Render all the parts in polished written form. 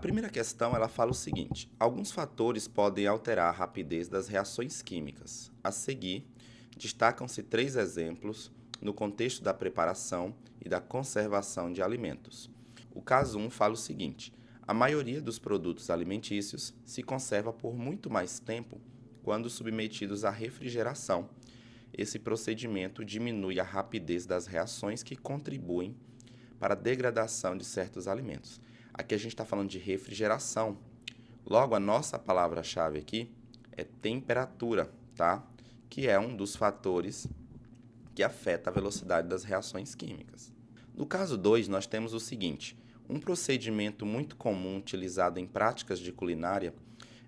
primeira questão, ela fala o seguinte: alguns fatores podem alterar a rapidez das reações químicas. A seguir, destacam-se 3 exemplos no contexto da preparação e da conservação de alimentos. O caso 1 fala o seguinte: a maioria dos produtos alimentícios se conserva por muito mais tempo quando submetidos à refrigeração. Esse procedimento diminui a rapidez das reações que contribuem para a degradação de certos alimentos. Aqui a gente está falando de refrigeração. Logo, a nossa palavra-chave aqui é temperatura, tá? Que é um dos fatores que afeta a velocidade das reações químicas. No caso 2, nós temos o seguinte: um procedimento muito comum utilizado em práticas de culinária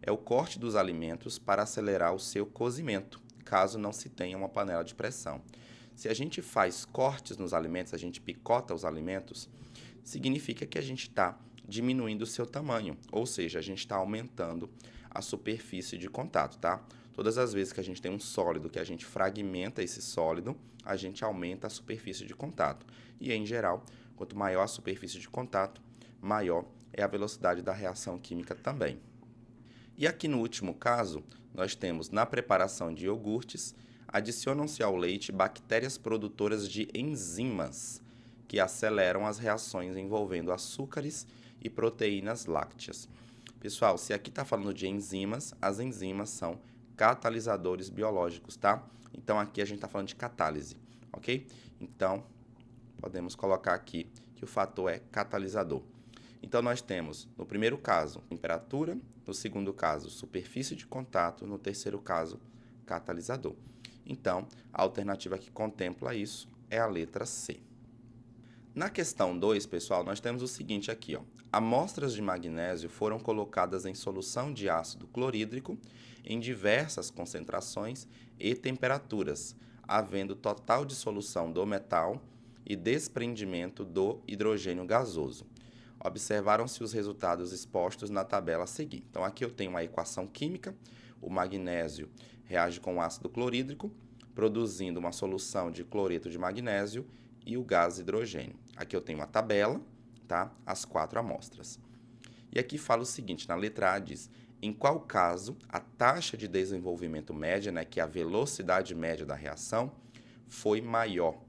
é o corte dos alimentos para acelerar o seu cozimento, caso não se tenha uma panela de pressão. Se a gente faz cortes nos alimentos, a gente picota os alimentos, significa que a gente está diminuindo o seu tamanho, ou seja, a gente está aumentando a superfície de contato, tá? Todas as vezes que a gente tem um sólido, que a gente fragmenta esse sólido, a gente aumenta a superfície de contato. E, em geral, quanto maior a superfície de contato, maior é a velocidade da reação química também. E aqui no último caso, nós temos na preparação de iogurtes, adicionam-se ao leite bactérias produtoras de enzimas, que aceleram as reações envolvendo açúcares e proteínas lácteas. Pessoal, se aqui está falando de enzimas, as enzimas são catalisadores biológicos, tá? Então, aqui a gente está falando de catálise, ok? Então, podemos colocar aqui que o fator é catalisador. Então, nós temos, no primeiro caso, temperatura, no segundo caso, superfície de contato, no terceiro caso, catalisador. Então, a alternativa que contempla isso é a letra C. Na questão 2, pessoal, nós temos o seguinte aqui, ó. Amostras de magnésio foram colocadas em solução de ácido clorídrico em diversas concentrações e temperaturas, havendo total dissolução do metal e desprendimento do hidrogênio gasoso. Observaram-se os resultados expostos na tabela a seguir. Então, aqui eu tenho uma equação química. O magnésio reage com o ácido clorídrico, produzindo uma solução de cloreto de magnésio e o gás hidrogênio. Aqui eu tenho uma tabela, tá? As 4 amostras. E aqui fala o seguinte, na letra A diz: em qual caso a taxa de desenvolvimento média, né, que é a velocidade média da reação, foi maior?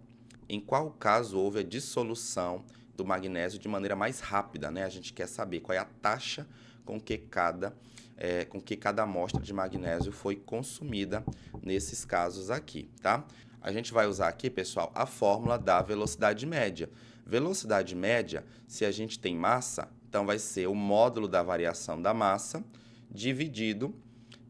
Em qual caso houve a dissolução do magnésio de maneira mais rápida, né? A gente quer saber qual é a taxa com que cada amostra de magnésio foi consumida nesses casos aqui, tá? A gente vai usar aqui, pessoal, a fórmula da velocidade média. Velocidade média, se a gente tem massa, então vai ser o módulo da variação da massa dividido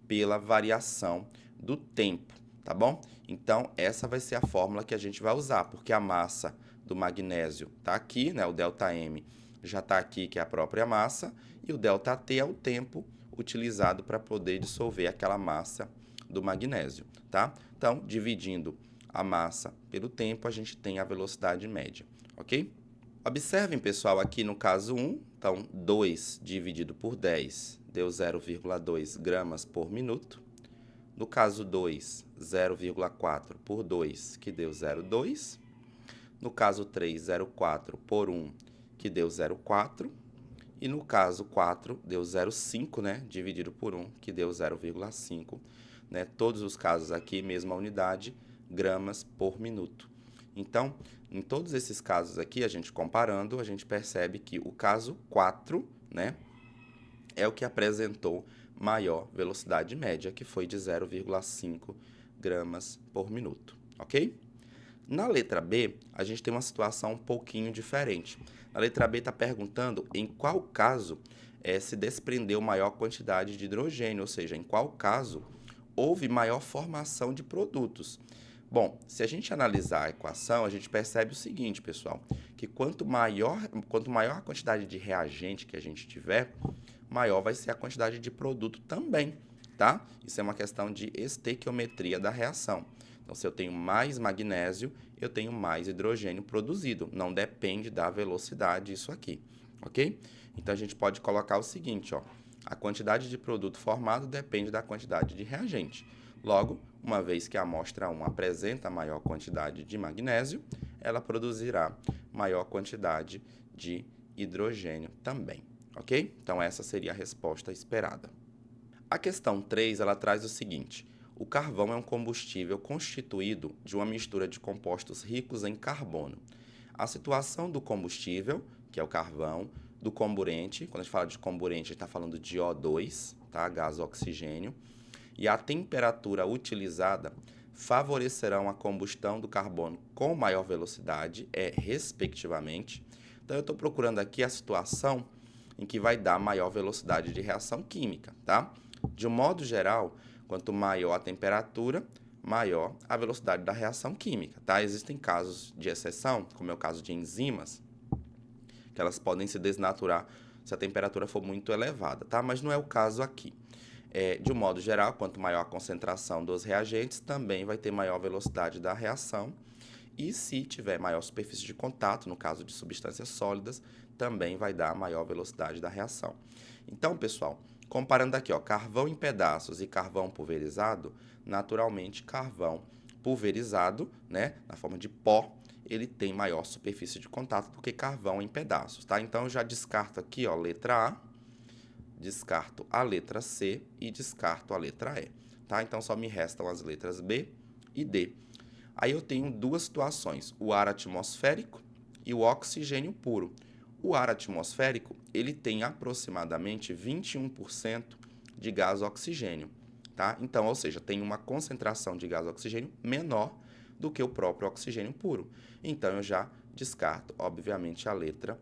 pela variação do tempo, tá bom? Então, essa vai ser a fórmula que a gente vai usar, porque a massa do magnésio está aqui, né? O ΔM já está aqui, que é a própria massa, e o ΔT é o tempo utilizado para poder dissolver aquela massa do magnésio, tá? Então, dividindo a massa pelo tempo, a gente tem a velocidade média, ok? Observem, pessoal, aqui no caso 1, então 2 dividido por 10 deu 0,2 gramas por minuto. No caso 2, 0,4 por 2, que deu 0,2. No caso 3, 0,4 por 1, que deu 0,4. E no caso 4, deu 0,5, né? Dividido por 1, que deu 0,5. Né? Todos os casos aqui, mesma unidade, gramas por minuto. Então, em todos esses casos aqui, a gente comparando, a gente percebe que o caso 4, né, é o que apresentou maior velocidade média, que foi de 0,5 gramas por minuto, ok? Na letra B, a gente tem uma situação um pouquinho diferente. A letra B está perguntando em qual caso se desprendeu maior quantidade de hidrogênio, ou seja, em qual caso houve maior formação de produtos. Bom, se a gente analisar a equação, a gente percebe o seguinte, pessoal, que quanto maior a quantidade de reagente que a gente tiver, maior vai ser a quantidade de produto também, tá? Isso é uma questão de estequiometria da reação. Então, se eu tenho mais magnésio, eu tenho mais hidrogênio produzido. Não depende da velocidade isso aqui, ok? Então, a gente pode colocar o seguinte, ó. A quantidade de produto formado depende da quantidade de reagente. Logo, uma vez que a amostra 1 apresenta maior quantidade de magnésio, ela produzirá maior quantidade de hidrogênio também, ok? Então, essa seria a resposta esperada. A questão 3, ela traz o seguinte: o carvão é um combustível constituído de uma mistura de compostos ricos em carbono. A situação do combustível, que é o carvão, do comburente, quando a gente fala de comburente, a gente está falando de O2, tá? Gás oxigênio, e a temperatura utilizada favorecerão a combustão do carbono com maior velocidade, respectivamente. Então, eu estou procurando aqui a situação em que vai dar maior velocidade de reação química, tá? De um modo geral, quanto maior a temperatura, maior a velocidade da reação química, tá? Existem casos de exceção, como é o caso de enzimas, que elas podem se desnaturar se a temperatura for muito elevada, tá? Mas não é o caso aqui. De um modo geral, quanto maior a concentração dos reagentes, também vai ter maior velocidade da reação. E se tiver maior superfície de contato, no caso de substâncias sólidas, também vai dar maior velocidade da reação. Então, pessoal, comparando aqui, ó, carvão em pedaços e carvão pulverizado, naturalmente, carvão pulverizado, né, na forma de pó, ele tem maior superfície de contato do que carvão em pedaços, tá? Então, eu já descarto aqui, ó, letra A, descarto a letra C e descarto a letra E, tá? Então, só me restam as letras B e D. Aí eu tenho duas situações, o ar atmosférico e o oxigênio puro. O ar atmosférico, ele tem aproximadamente 21% de gás oxigênio, tá? Então, ou seja, tem uma concentração de gás oxigênio menor do que o próprio oxigênio puro. Então, eu já descarto, obviamente, a letra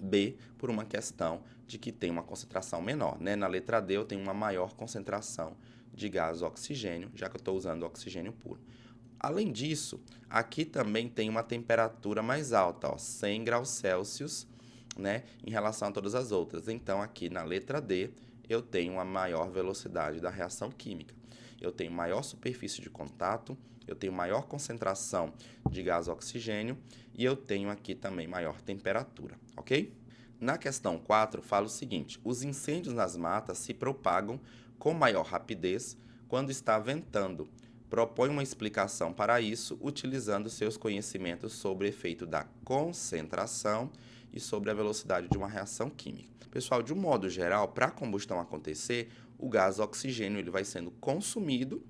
B por uma questão de que tem uma concentração menor, né? Na letra D eu tenho uma maior concentração de gás oxigênio, já que eu estou usando oxigênio puro. Além disso, aqui também tem uma temperatura mais alta, ó, 100 graus Celsius, né, em relação a todas as outras. Então, aqui na letra D, eu tenho uma maior velocidade da reação química. Eu tenho maior superfície de contato, eu tenho maior concentração de gás oxigênio e eu tenho aqui também maior temperatura, ok? Na questão 4, fala o seguinte: os incêndios nas matas se propagam com maior rapidez quando está ventando. Propõe uma explicação para isso, utilizando seus conhecimentos sobre o efeito da concentração e sobre a velocidade de uma reação química. Pessoal, de um modo geral, para a combustão acontecer, o gás oxigênio ele vai sendo consumido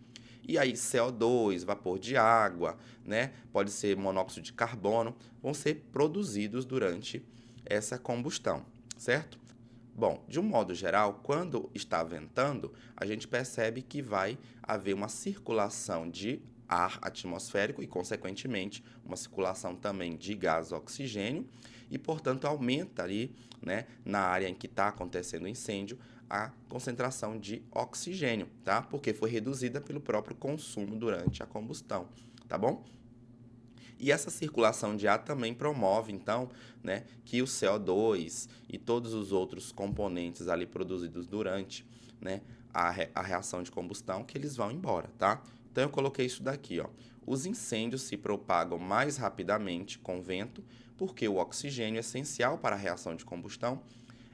e aí CO2, vapor de água, né, pode ser monóxido de carbono, vão ser produzidos durante essa combustão, certo? Bom, de um modo geral, quando está ventando, a gente percebe que vai haver uma circulação de ar atmosférico e, consequentemente, uma circulação também de gás oxigênio e, portanto, aumenta ali, né, na área em que está acontecendo o incêndio, a concentração de oxigênio, tá? Porque foi reduzida pelo próprio consumo durante a combustão, tá bom? E essa circulação de ar também promove, então, né, que o CO2 e todos os outros componentes ali produzidos durante, né, a reação de combustão, que eles vão embora, tá? Então, eu coloquei isso daqui, ó. Os incêndios se propagam mais rapidamente com vento, porque o oxigênio essencial para a reação de combustão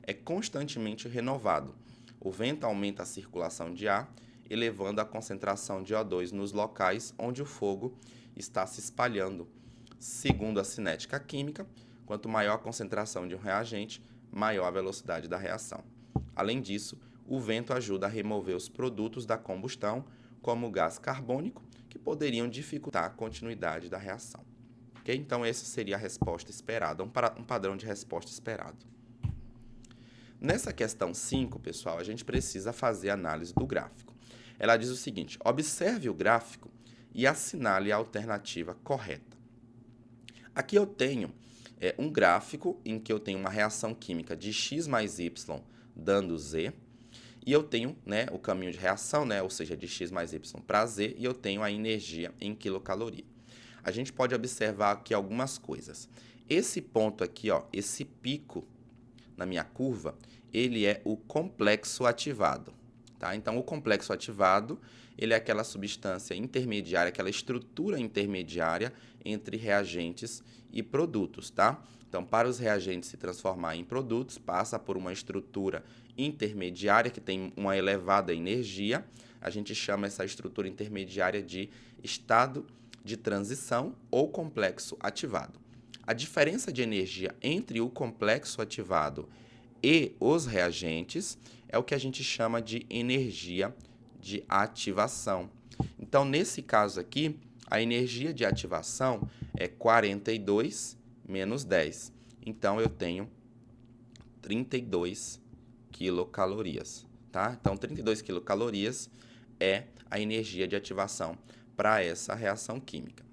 é constantemente renovado. O vento aumenta a circulação de ar, elevando a concentração de O2 nos locais onde o fogo está se espalhando. Segundo a cinética química, quanto maior a concentração de um reagente, maior a velocidade da reação. Além disso, o vento ajuda a remover os produtos da combustão, como o gás carbônico, que poderiam dificultar a continuidade da reação. Okay? Então, essa seria a resposta esperada, um padrão de resposta esperado. Nessa questão 5, pessoal, a gente precisa fazer a análise do gráfico. Ela diz o seguinte: observe o gráfico e assinale a alternativa correta. Aqui eu tenho um gráfico em que eu tenho uma reação química de X mais Y dando Z, e eu tenho, né, o caminho de reação, né, ou seja, de X mais Y para Z, e eu tenho a energia em quilocaloria. A gente pode observar aqui algumas coisas. Esse ponto aqui, ó, esse pico na minha curva, ele é o complexo ativado, tá? Então, o complexo ativado, ele é aquela substância intermediária, aquela estrutura intermediária entre reagentes e produtos, tá? Então, para os reagentes se transformar em produtos, passa por uma estrutura intermediária que tem uma elevada energia. A gente chama essa estrutura intermediária de estado de transição ou complexo ativado. A diferença de energia entre o complexo ativado e os reagentes é o que a gente chama de energia de ativação. Então, nesse caso aqui, a energia de ativação é 42 menos 10. Então, eu tenho 32 quilocalorias, tá? Então, 32 quilocalorias é a energia de ativação para essa reação química.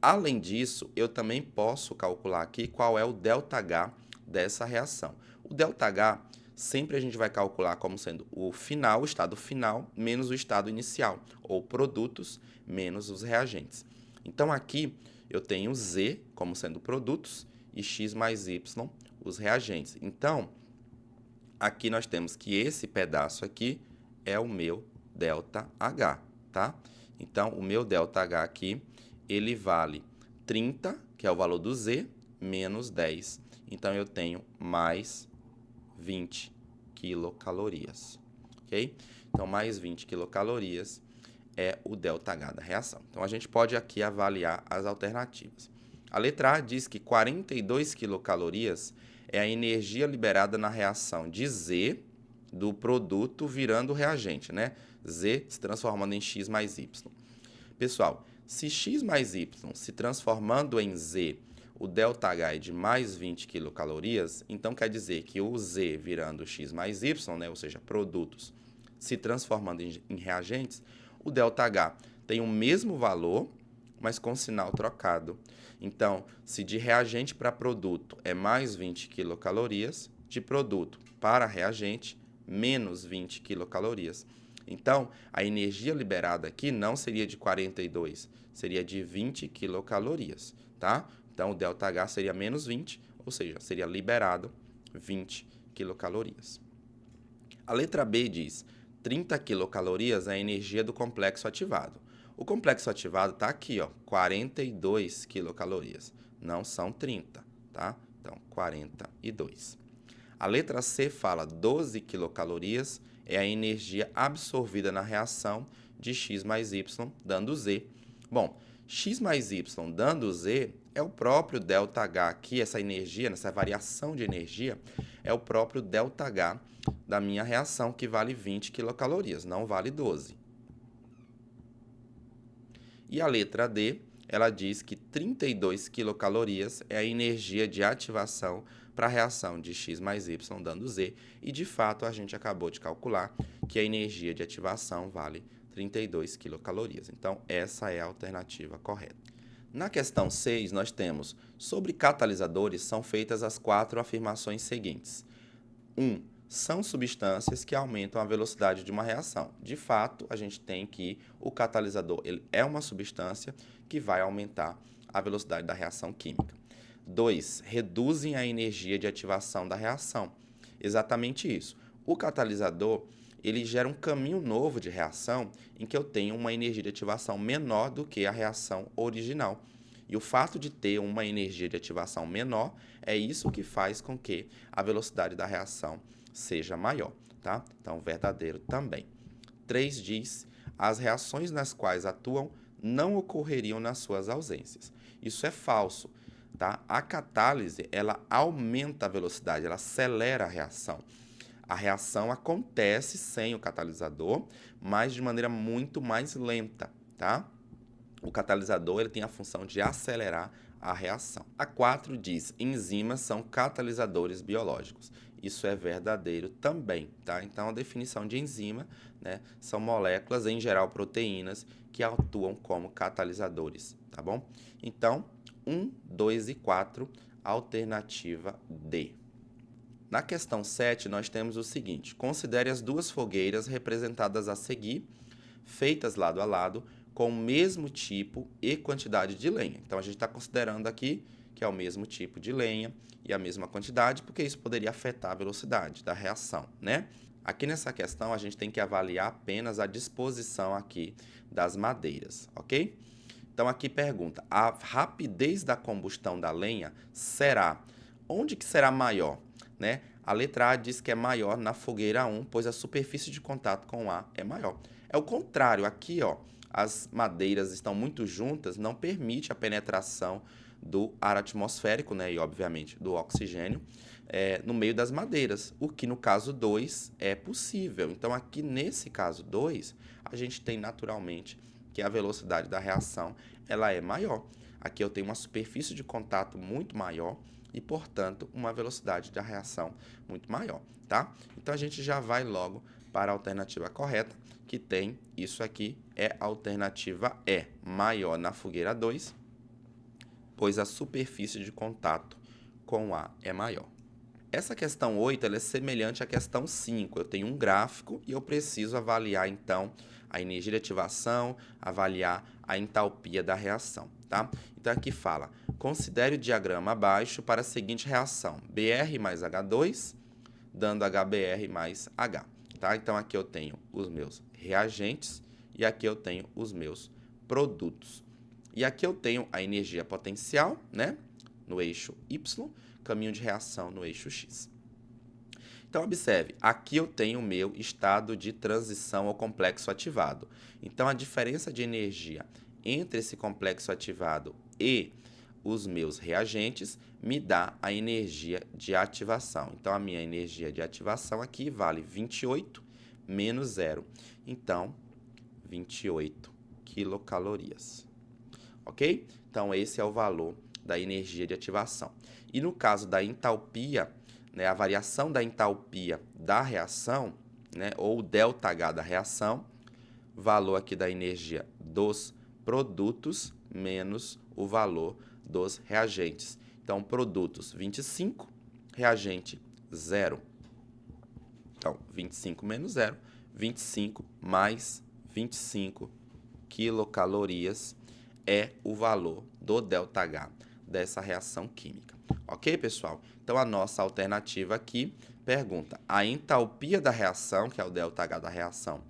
Além disso, eu também posso calcular aqui qual é o ΔH dessa reação. O ΔH sempre a gente vai calcular como sendo o final, o estado final, menos o estado inicial, ou produtos menos os reagentes. Então, aqui eu tenho Z como sendo produtos e X mais Y, os reagentes. Então, aqui nós temos que esse pedaço aqui é o meu ΔH, tá? Então, o meu ΔH aqui, ele vale 30, que é o valor do Z, menos 10. Então, eu tenho mais 20 quilocalorias, ok? Então, mais 20 quilocalorias é o ΔH da reação. Então, a gente pode aqui avaliar as alternativas. A letra A diz que 42 quilocalorias é a energia liberada na reação de Z do produto virando reagente, né? Z se transformando em X mais Y. Pessoal, se X mais Y se transformando em Z, o ΔH é de mais 20 quilocalorias, então quer dizer que o Z virando X mais Y, né? Ou seja, produtos se transformando em reagentes, o ΔH tem o mesmo valor, mas com sinal trocado. Então, se de reagente para produto é mais 20 quilocalorias, de produto para reagente, menos 20 quilocalorias. Então, a energia liberada aqui não seria de 42, seria de 20 quilocalorias, tá? Então, o ΔH seria menos 20, ou seja, seria liberado 20 quilocalorias. A letra B diz 30 quilocalorias é a energia do complexo ativado. O complexo ativado está aqui, ó, 42 quilocalorias. Não são 30, tá? Então, 42. A letra C fala 12 quilocalorias é a energia absorvida na reação de X mais Y, dando Z. Bom, X mais Y dando Z é o próprio ΔH aqui, essa energia, essa variação de energia, é o próprio ΔH da minha reação, que vale 20 quilocalorias, não vale 12. E a letra D, ela diz que 32 quilocalorias é a energia de ativação para a reação de X mais Y dando Z, e de fato a gente acabou de calcular que a energia de ativação vale 32 quilocalorias. Então, essa é a alternativa correta. Na questão 6, nós temos, sobre catalisadores são feitas as 4 afirmações seguintes. 1. São substâncias que aumentam a velocidade de uma reação. De fato, a gente tem que o catalisador ele é uma substância que vai aumentar a velocidade da reação química. 2. Reduzem a energia de ativação da reação. Exatamente isso. O catalisador ele gera um caminho novo de reação em que eu tenho uma energia de ativação menor do que a reação original. E o fato de ter uma energia de ativação menor é isso que faz com que a velocidade da reação seja maior, tá? Então, verdadeiro também. 3 diz, as reações nas quais atuam não ocorreriam nas suas ausências. Isso é falso, tá? A catálise, ela aumenta a velocidade, ela acelera a reação. A reação acontece sem o catalisador, mas de maneira muito mais lenta, tá? O catalisador ele tem a função de acelerar a reação. A 4 diz, enzimas são catalisadores biológicos. Isso é verdadeiro também, tá? Então, a definição de enzima, né, são moléculas, em geral proteínas, que atuam como catalisadores, tá bom? Então, 1, 2 e 4, alternativa D. Na questão 7, nós temos o seguinte, considere as duas fogueiras representadas a seguir, feitas lado a lado, com o mesmo tipo e quantidade de lenha. Então, a gente está considerando aqui que é o mesmo tipo de lenha e a mesma quantidade, porque isso poderia afetar a velocidade da reação, né? Aqui nessa questão, a gente tem que avaliar apenas a disposição aqui das madeiras, ok? Então, aqui pergunta, a rapidez da combustão da lenha será, onde que será maior, né? A letra A diz que é maior na fogueira 1, pois a superfície de contato com A é maior. É o contrário, aqui, ó, as madeiras estão muito juntas, não permite a penetração do ar atmosférico, né, e obviamente do oxigênio, no meio das madeiras, o que no caso 2 é possível. Então, aqui nesse caso 2, a gente tem naturalmente que a velocidade da reação ela é maior. Aqui eu tenho uma superfície de contato muito maior e, portanto, uma velocidade da reação muito maior, tá? Então, a gente já vai logo para a alternativa correta, que tem isso aqui, é a alternativa E, maior na fogueira 2, pois a superfície de contato com A é maior. Essa questão 8 ela é semelhante à questão 5. Eu tenho um gráfico e eu preciso avaliar, então, a energia de ativação, avaliar a entalpia da reação, tá? Então, aqui fala, considere o diagrama abaixo para a seguinte reação, Br mais H2, dando HBr mais H, tá? Então, aqui eu tenho os meus reagentes e aqui eu tenho os meus produtos. E aqui eu tenho a energia potencial, né, no eixo Y, caminho de reação no eixo X. Então, observe, aqui eu tenho o meu estado de transição ao complexo ativado. Então, a diferença de energia entre esse complexo ativado e os meus reagentes me dá a energia de ativação. Então, a minha energia de ativação aqui vale 28 menos 0. Então, 28 quilocalorias. Ok? Então, esse é o valor da energia de ativação. E no caso da entalpia, né, a variação da entalpia da reação, né, ou ΔH da reação, valor aqui da energia dos produtos menos o valor dos reagentes. Então, produtos 25, reagente 0. Então, 25 menos 0, 25 mais 25 quilocalorias é o valor do ΔH dessa reação química. Ok, pessoal? Então, a nossa alternativa aqui pergunta a entalpia da reação, que é o ΔH da reação,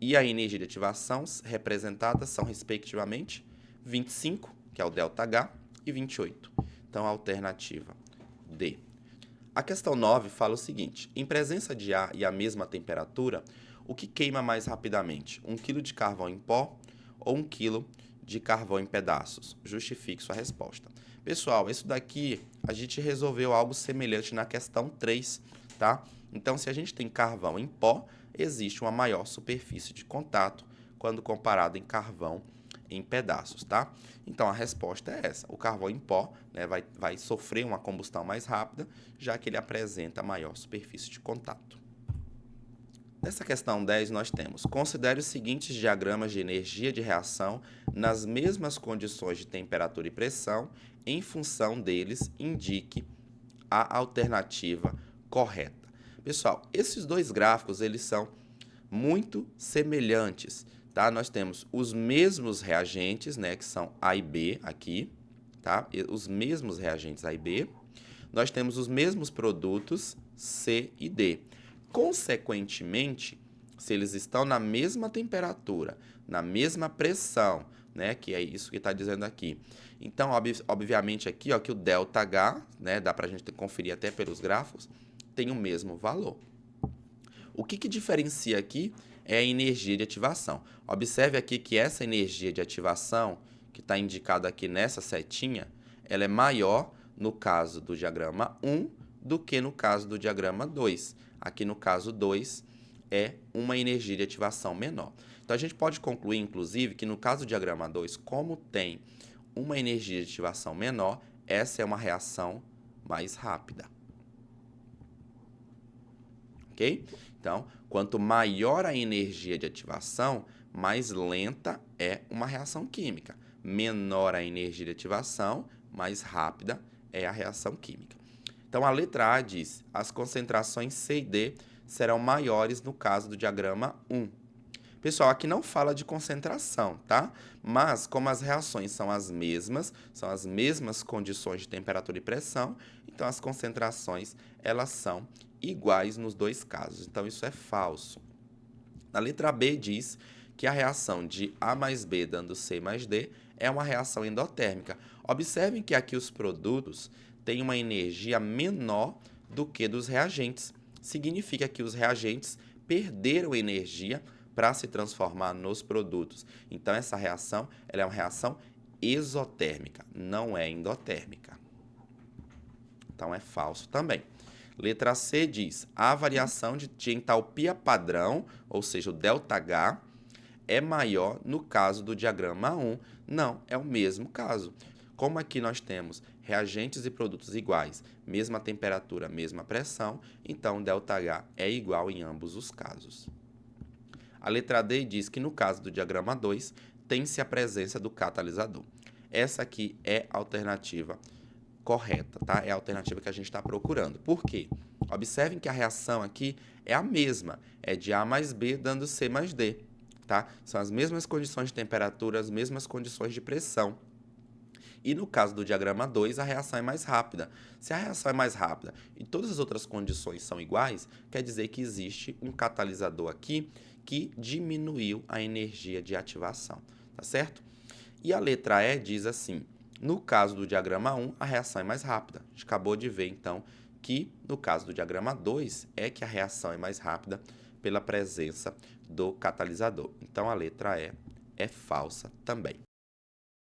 e a energia de ativação representadas são, respectivamente, 25, que é o ΔH, e 28. Então, a alternativa D. A questão 9 fala o seguinte, em presença de ar e a mesma temperatura, o que queima mais rapidamente? 1 kg de carvão em pó ou 1 kg de carvão em pedaços? Justifique sua resposta. Pessoal, isso daqui a gente resolveu algo semelhante na questão 3, tá? Então, se a gente tem carvão em pó, existe uma maior superfície de contato quando comparado em carvão em pedaços, tá? Então, a resposta é essa. O carvão em pó, né, vai sofrer uma combustão mais rápida, já que ele apresenta maior superfície de contato. Nessa questão 10, nós temos, considere os seguintes diagramas de energia de reação nas mesmas condições de temperatura e pressão, em função deles, indique a alternativa correta. Pessoal, esses dois gráficos, eles são muito semelhantes, tá? Nós temos os mesmos reagentes, né, que são A e B aqui, tá? Os mesmos reagentes A e B. Nós temos os mesmos produtos C e D. Consequentemente, se eles estão na mesma temperatura, na mesma pressão, né, que é isso que está dizendo aqui. Então, obviamente aqui, ó, que o ΔH, né, dá para a gente conferir até pelos gráficos, tem o mesmo valor. O que diferencia aqui é a energia de ativação. Observe aqui que essa energia de ativação, que está indicada aqui nessa setinha, ela é maior no caso do diagrama 1 do que no caso do diagrama 2. Aqui no caso 2 é uma energia de ativação menor. Então, a gente pode concluir, inclusive, que no caso do diagrama 2, como tem uma energia de ativação menor, essa é uma reação mais rápida. Ok? Então, quanto maior a energia de ativação, mais lenta é uma reação química. Menor a energia de ativação, mais rápida é a reação química. Então, a letra A diz, as concentrações C e D serão maiores no caso do diagrama 1. Pessoal, aqui não fala de concentração, tá? Mas, como as reações são as mesmas condições de temperatura e pressão, então as concentrações, elas são iguais nos dois casos. Então, isso é falso. Na letra B diz que a reação de A mais B dando C mais D é uma reação endotérmica. Observem que aqui os produtos têm uma energia menor do que dos reagentes. Significa que os reagentes perderam energia para se transformar nos produtos. Então, essa reação ela é uma reação exotérmica, não é endotérmica. Então, é falso também. Letra C diz, a variação de entalpia padrão, ou seja, o ΔH, é maior no caso do diagrama 1. Não, é o mesmo caso. Como aqui nós temos reagentes e produtos iguais, mesma temperatura, mesma pressão, então ΔH é igual em ambos os casos. A letra D diz que no caso do diagrama 2, tem-se a presença do catalisador. Essa aqui é a alternativa correta, tá? É a alternativa que a gente está procurando. Por quê? Observem que a reação aqui é a mesma, é de A mais B dando C mais D, tá? São as mesmas condições de temperatura, as mesmas condições de pressão. E no caso do diagrama 2, a reação é mais rápida. Se a reação é mais rápida e todas as outras condições são iguais, quer dizer que existe um catalisador aqui que diminuiu a energia de ativação, tá certo? E a letra E diz assim, no caso do diagrama 1, a reação é mais rápida. A gente acabou de ver, então, que no caso do diagrama 2 é que a reação é mais rápida pela presença do catalisador. Então, a letra E é falsa também.